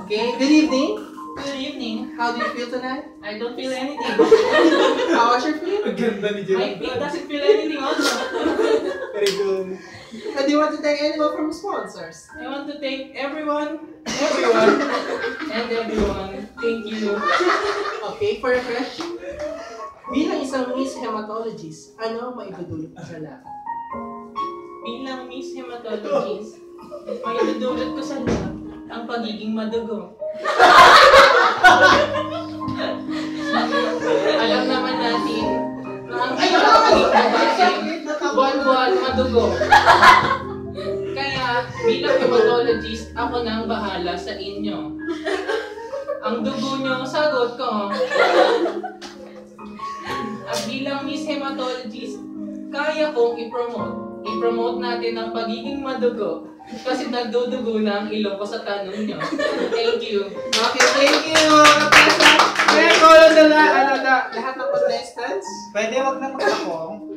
Okay, good evening. Good evening. How do you feel tonight? I don't feel anything. How was your feel? Ganda ni My feet doesn't feel anything also. Very good. Do you want to thank anyone from sponsors? I want to thank everyone. Thank you. Okay, for a question. Bilang isang Miss Hematologist, ano ang maidudulot mo sa lab? Bilang Miss Hematologist, may dudulot ko sa lab ang pagiging madugo. Alam naman natin na ang pagiging madugo, buwan-buwan madugo. Kaya bilang hematologist, ako nang bahala sa inyo. Ang dugo nyo, sagot ko. At bilang Miss Hematologist, kaya kong i-promote. I-promote natin ang pagiging madugo. Kasi nagdudugo na ang ilong ko sa tanong nyo. Thank you. Okay, thank you! Kaya ko lang lahat ng contestants. Pwede wag na mag-ako.